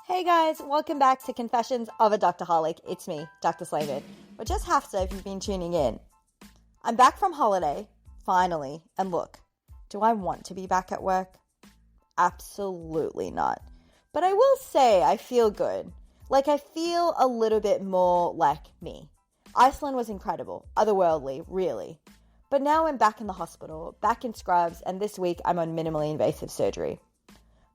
Hey guys, welcome back to Confessions of a Doctorholic. It's me, Dr. Slavin, or just Hafsa if you've been tuning in. I'm back from holiday, finally, and look, do I want to be back at work? Absolutely not. But I will say I feel good. Like I feel a little bit more like me. Iceland was incredible, otherworldly, really. But now I'm back in the hospital, back in scrubs, and this week I'm on minimally invasive surgery.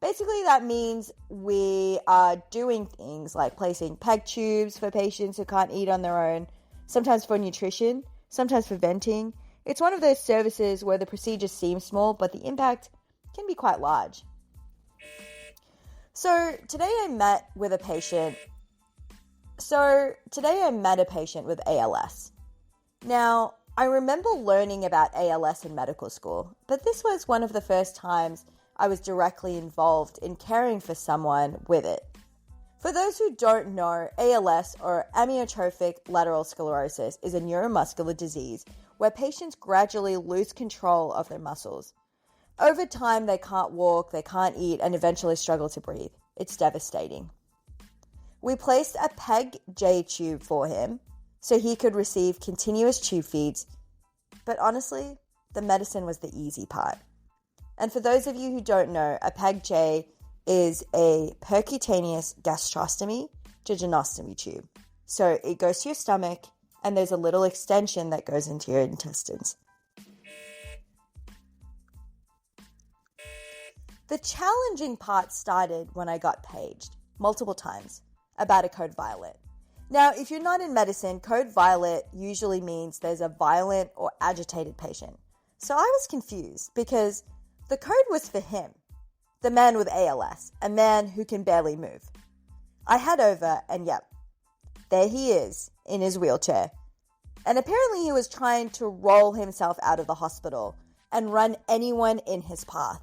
Basically, that means we are doing things like placing PEG tubes for patients who can't eat on their own, sometimes for nutrition, sometimes for venting. It's one of those services where the procedure seems small, but the impact can be quite large. So today I met a patient with ALS. Now, I remember learning about ALS in medical school, but this was one of the first times I was directly involved in caring for someone with it. For those who don't know, ALS, or amyotrophic lateral sclerosis, is a neuromuscular disease where patients gradually lose control of their muscles. Over time, they can't walk, they can't eat, and eventually struggle to breathe. It's devastating. We placed a PEG-J tube for him so he could receive continuous tube feeds, but honestly, the medicine was the easy part. And for those of you who don't know, a PEG-J is a percutaneous gastrostomy jejunostomy tube. So it goes to your stomach and there's a little extension that goes into your intestines. The challenging part started when I got paged multiple times about a code violet. Now, if you're not in medicine, code violet usually means there's a violent or agitated patient. So I was confused because the code was for him, the man with ALS, a man who can barely move. I head over and yep, there he is in his wheelchair. And apparently he was trying to roll himself out of the hospital and run anyone in his path.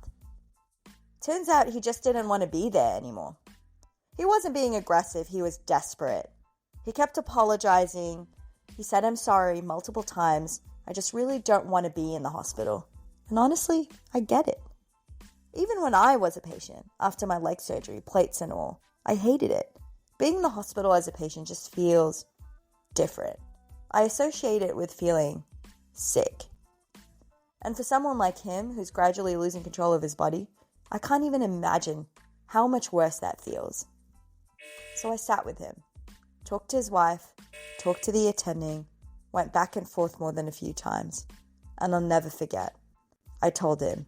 Turns out he just didn't want to be there anymore. He wasn't being aggressive, he was desperate. He kept apologizing. He said, "I'm sorry," multiple times. "I just really don't want to be in the hospital." And honestly, I get it. Even when I was a patient, after my leg surgery, plates and all, I hated it. Being in the hospital as a patient just feels different. I associate it with feeling sick. And for someone like him, who's gradually losing control of his body, I can't even imagine how much worse that feels. So I sat with him, talked to his wife, talked to the attending, went back and forth more than a few times. And I'll never forget. I told him,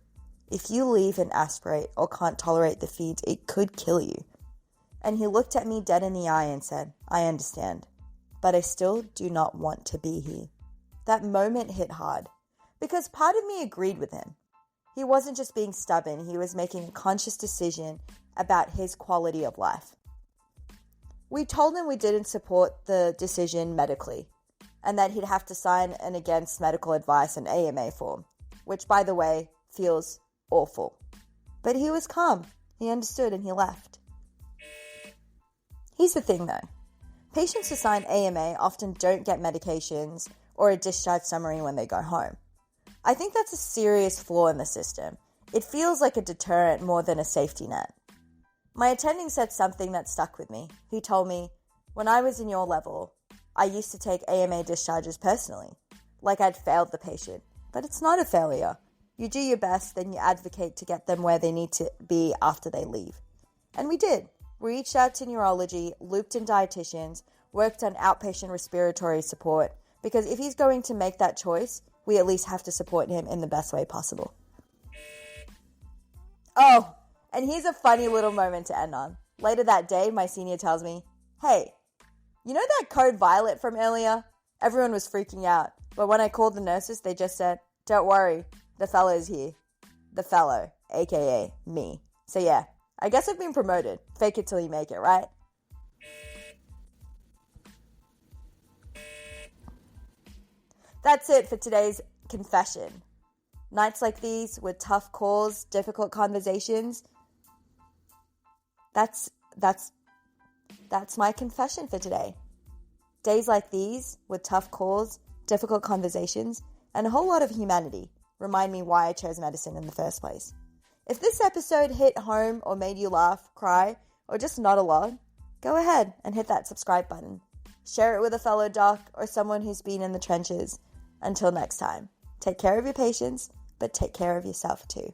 if you leave and aspirate or can't tolerate the feeds, it could kill you. And he looked at me dead in the eye and said, "I understand, but I still do not want to be here." That moment hit hard because part of me agreed with him. He wasn't just being stubborn, he was making a conscious decision about his quality of life. We told him we didn't support the decision medically and that he'd have to sign an against medical advice and AMA form, which, by the way, feels awful. But he was calm. He understood and he left. Here's the thing though. Patients who sign AMA often don't get medications or a discharge summary when they go home. I think that's a serious flaw in the system. It feels like a deterrent more than a safety net. My attending said something that stuck with me. He told me, "When I was in your level, I used to take AMA discharges personally, like I'd failed the patient. But it's not a failure. You do your best, then you advocate to get them where they need to be after they leave." And we did. We reached out to neurology, looped in dietitians, worked on outpatient respiratory support, because if he's going to make that choice, we at least have to support him in the best way possible. Oh, and here's a funny little moment to end on. Later that day, my senior tells me, "Hey, you know that code violet from earlier? Everyone was freaking out. But when I called the nurses, they just said, 'Don't worry, the fellow is here.'" The fellow, aka me. So yeah, I guess I've been promoted. Fake it till you make it, right? That's it for today's confession. Nights like these with tough calls, difficult conversations. That's my confession for today. Days like these with tough calls, difficult conversations, and a whole lot of humanity remind me why I chose medicine in the first place. If this episode hit home or made you laugh, cry, or just nod along, go ahead and hit that subscribe button. Share it with a fellow doc or someone who's been in the trenches. Until next time, take care of your patients, but take care of yourself too.